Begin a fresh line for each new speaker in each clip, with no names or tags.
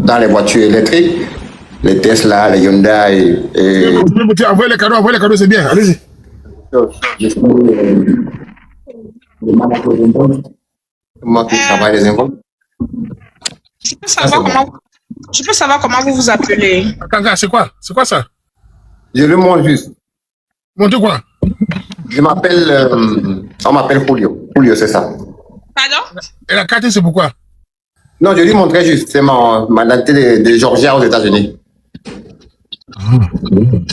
dans les voitures électriques, les Tesla, les Hyundai et...
Envoyez les cadeaux, c'est bien, allez-y.
Moi qui travaille les impôts.
Je peux savoir comment vous vous appelez.
Attends, c'est quoi ça?
Je le montre juste.
Montre quoi?
Je m'appelle... on m'appelle Julio. Julio, c'est ça.
Pardon?
Et la carte, c'est pourquoi?
Non, je lui montrais juste. C'est ma identité de Georgia aux États-Unis.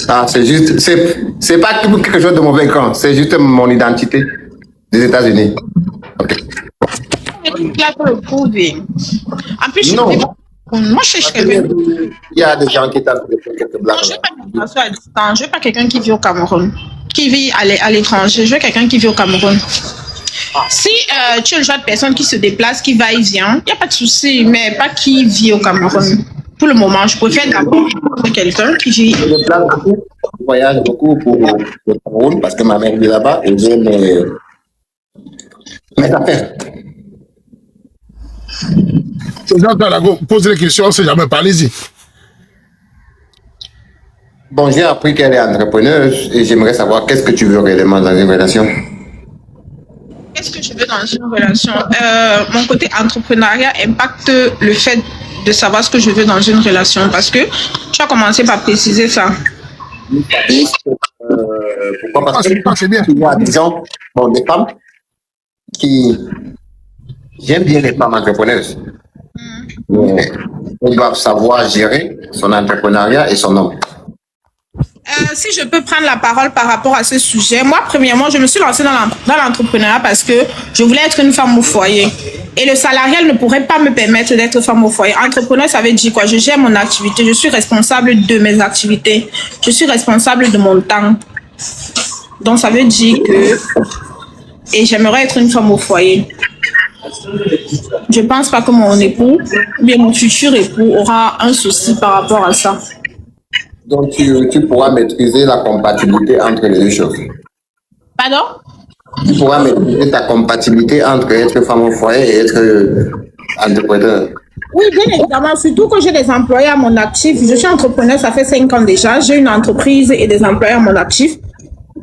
Ah, c'est juste... C'est pas quelque chose de mauvais quand. C'est juste mon identité des États-Unis. Ok.
Là pour le prouver. En plus,
Non.
Moi, je cherche quelqu'un.
Il y a des gens qui tapent quelques blagues.
Non, je veux pas une relation à distance. Je veux pas quelqu'un qui vit au Cameroun, qui vit à l'étranger. Je veux quelqu'un qui vit au Cameroun. Si tu es le genre de personne qui se déplace, qui va et vient, il n'y a pas de souci, mais pas qui vit au Cameroun. Pour le moment, je préfère d'abord quelqu'un qui vit.
Je me déplace beaucoup, je voyage beaucoup pour le Cameroun parce que ma mère vit là-bas et j'ai mes affaires.
Les gens posent les questions, on ne sait jamais, parlez-y.
Bon, j'ai appris qu'elle est entrepreneuse et j'aimerais savoir qu'est-ce que tu veux réellement dans une relation.
Qu'est-ce que je veux dans une relation? Mon côté entrepreneuriat impacte le fait de savoir ce que je veux dans une relation parce que tu as commencé par préciser ça.
Pourquoi? Parce que
bien.
Il y a des gens, bon, des femmes qui... J'aime bien les femmes entrepreneuses. Mais elles doivent savoir gérer son entrepreneuriat et son homme.
Si je peux prendre la parole par rapport à ce sujet, moi, premièrement, je me suis lancée dans l'entrepreneuriat parce que je voulais être une femme au foyer. Et le salarial ne pourrait pas me permettre d'être femme au foyer. Entrepreneur, ça veut dire quoi? Je gère mon activité, je suis responsable de mes activités, je suis responsable de mon temps. Donc, ça veut dire que... Et j'aimerais être une femme au foyer. Je ne pense pas que mon époux, ou bien mon futur époux, aura un souci par rapport à ça.
Donc, tu pourras maîtriser la compatibilité entre les deux choses.
Pardon?
Tu pourras maîtriser ta compatibilité entre être femme au foyer et être entrepreneur.
Oui, bien évidemment. Surtout que j'ai des employés à mon actif. Je suis entrepreneur, ça fait 5 ans déjà. J'ai une entreprise et des employés à mon actif.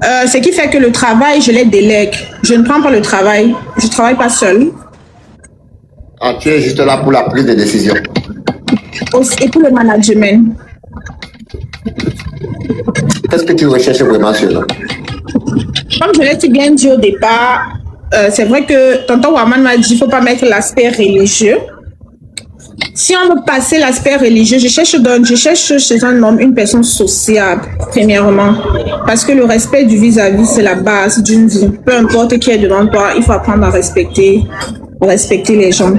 Ce qui fait que le travail, je les délègue. Je ne prends pas le travail. Je ne travaille pas seule.
Ah, tu es juste là pour la prise de décision.
Et pour le management.
Qu'est-ce que tu recherches vraiment sur là?
Comme je l'ai si bien dit au départ, c'est vrai que tonton Waman m'a dit qu'il ne faut pas mettre l'aspect religieux. Si on veut passer l'aspect religieux, je cherche chez un homme une personne sociable, premièrement. Parce que le respect du vis-à-vis, c'est la base d'une vie. Peu importe qui est devant toi, il faut apprendre à respecter les gens.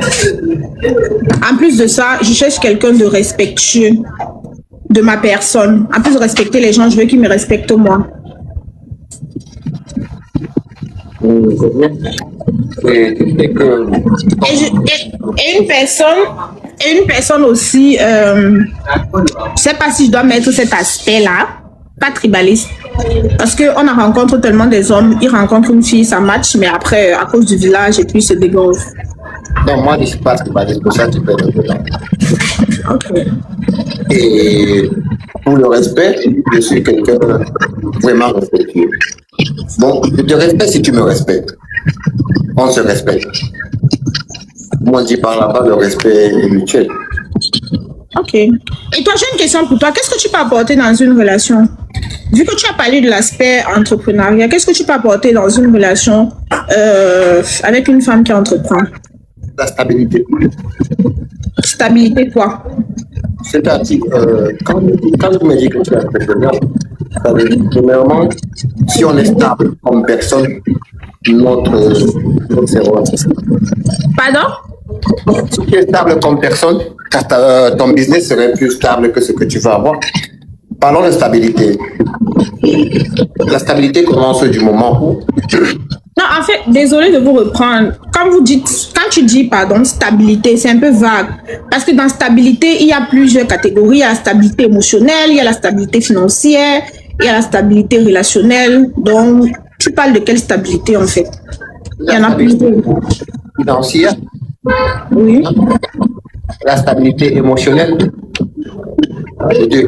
En plus de ça, je cherche quelqu'un de respectueux de ma personne. En plus de respecter les gens, je veux qu'ils me respectent moi. Et une personne aussi, je ne sais pas si je dois mettre cet aspect-là, pas tribaliste. Parce qu'on rencontre tellement des hommes, ils rencontrent une fille, ça match, mais après, à cause du village, et puis se dégage.
Non, moi, je ne suis pas tribaliste, pour ça, tu peux être dedans.
Ok.
Et pour le respect, je suis quelqu'un vraiment respectueux. Bon, je te respecte si tu me respectes. On se respecte. Moi, je dis par là-bas, le respect est mutuel.
Ok. Et toi, j'ai une question pour toi. Qu'est-ce que tu peux apporter dans une relation? Vu que tu as parlé de l'aspect entrepreneuriat, qu'est-ce que tu peux apporter dans une relation avec une femme qui entreprend?
La stabilité.
Stabilité quoi?
C'est-à-dire, quand tu me dis que tu es entrepreneur, ça veut dire, premièrement, si on est stable comme personne, notre cerveau est stable.
Pardon?
Si tu es stable comme personne, ton business serait plus stable que ce que tu vas avoir. Parlons de stabilité. La stabilité commence du moment où...
Non, en fait, désolé de vous reprendre. Quand tu dis, stabilité, c'est un peu vague. Parce que dans stabilité, il y a plusieurs catégories. Il y a la stabilité émotionnelle, il y a la stabilité financière, il y a la stabilité relationnelle. Donc, tu parles de quelle stabilité, en fait? Il y en a plusieurs.
Financière.
Oui.
la stabilité émotionnelle. Les deux.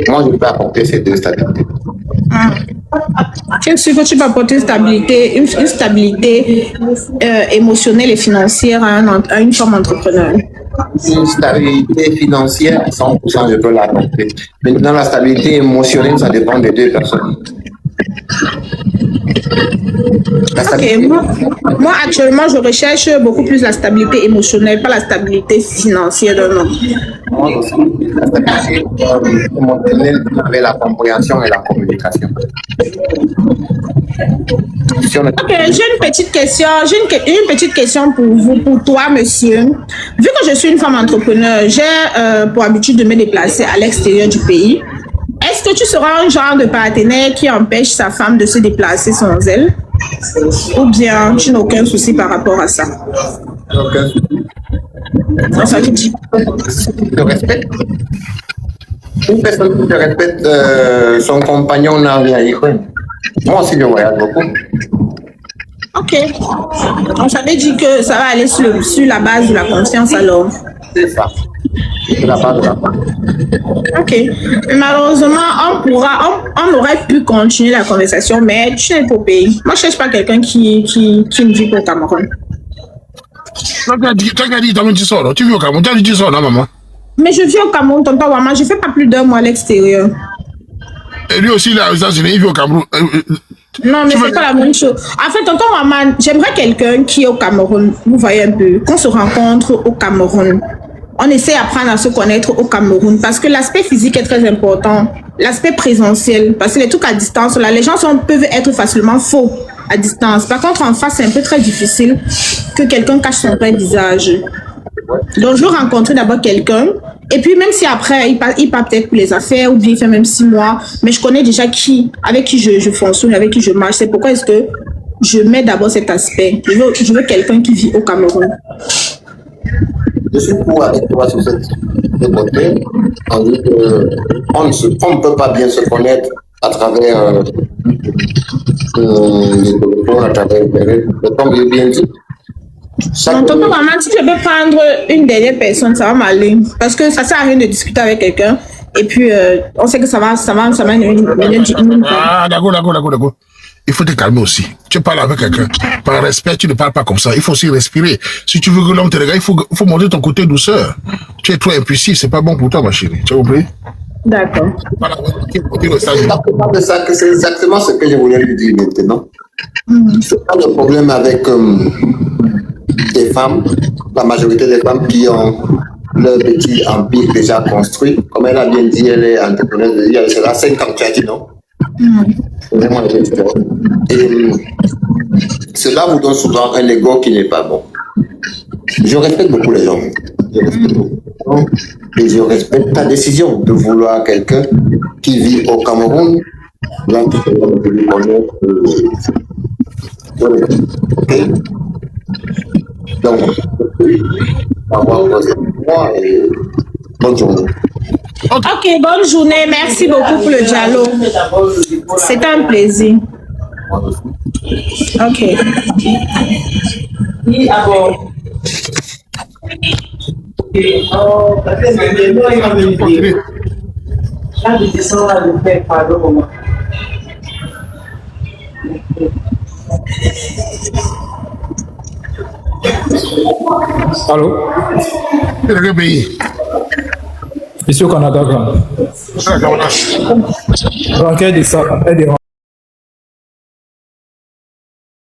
Moi, je peux apporter ces deux stabilités.
Qu'est-ce que tu peux apporter une stabilité émotionnelle et financière à une femme entrepreneur?
Une stabilité financière, 100%, je peux l'apporter. Maintenant, la stabilité émotionnelle, ça dépend des deux personnes.
Moi, actuellement, je recherche beaucoup plus la stabilité émotionnelle, pas la stabilité financière d'un homme.
Moi aussi, la stabilité émotionnelle avec la compréhension et la communication.
Ok, j'ai une petite question. J'ai une petite question pour vous, pour toi, monsieur. Vu que je suis une femme entrepreneur, j'ai pour habitude de me déplacer à l'extérieur du pays. Est-ce que tu seras un genre de partenaire qui empêche sa femme de se déplacer sans elle? Ou bien tu n'as aucun souci par rapport à ça?
Aucun souci.
C'est ça que tu dis.
Je respecte. Une personne qui te respecte, son compagnon n'a rien à dire. Moi aussi, je voyage beaucoup.
Ok. Donc ça veut dire que ça va aller sur la base de la confiance alors.
C'est ça. C'est la base de la confiance.
Ok. Malheureusement, on aurait pu continuer la conversation, mais tu n'es pas au pays. Moi, je ne cherche pas quelqu'un qui ne vit pas au Cameroun.
Tu vis au Cameroun, tu as dit tu sors, non, maman?
Mais je vis au Cameroun, tonton Wama. Je ne fais pas plus d'1 mois à l'extérieur.
Et lui aussi, là, aux États-Unis, il vit au Cameroun.
Non, mais c'est pas la même chose. En fait, tonton Wama, j'aimerais quelqu'un qui est au Cameroun. Vous voyez un peu, qu'on se rencontre au Cameroun. On essaie d'apprendre à se connaître au Cameroun parce que l'aspect physique est très important. L'aspect présentiel, parce que les trucs à distance, là, les gens peuvent être facilement faux à distance. Par contre, en face, c'est un peu très difficile que quelqu'un cache son vrai visage. Donc, je veux rencontrer d'abord quelqu'un. Et puis, même si après, il part peut-être pour les affaires ou bien il fait même 6 mois, mais je connais déjà avec qui je fonctionne, avec qui je marche. C'est pourquoi est-ce que je mets d'abord cet aspect. Je veux quelqu'un qui vit au Cameroun.
Je suis pour avec toi sur cette côté. On dit qu'on ne peut pas bien se connaître à travers les téléphones, à travers Internet. Mais comme je bien dit,
non, tonton Maman, si je peux prendre une dernière personne, ça va m'aller. Parce que ça ne sert à rien de discuter avec quelqu'un. Et puis, on sait que ça va
Ah, d'accord. Il faut te calmer aussi. Tu parles avec quelqu'un. Par respect, tu ne parles pas comme ça. Il faut aussi respirer. Si tu veux que l'homme te regarde, il faut montrer ton côté douceur. Tu es trop impulsif, c'est pas bon pour toi, ma chérie. Tu as compris?
D'accord.
C'est exactement ce que je voulais lui dire maintenant. C'est pas le problème avec des femmes, la majorité des femmes qui ont leur petit empire déjà construit. Comme elle a bien dit, elle est entrepreneuse de vie, elle sera 5 ans, tu as dit non? Vraiment, et cela vous donne souvent un ego qui n'est pas bon. Je respecte beaucoup les gens. Et je respecte ta décision de vouloir quelqu'un qui vit au Cameroun. Là, tu peux lui connaître. Ok. Donc, avoir posé moi et bonne journée.
Ok, bonne journée. Merci beaucoup pour le dialogue. C'est un plaisir. Ok.
Allô?
C'est de quel pays?
Ici au Canada, grand.
C'est le Canada.
Dans quel des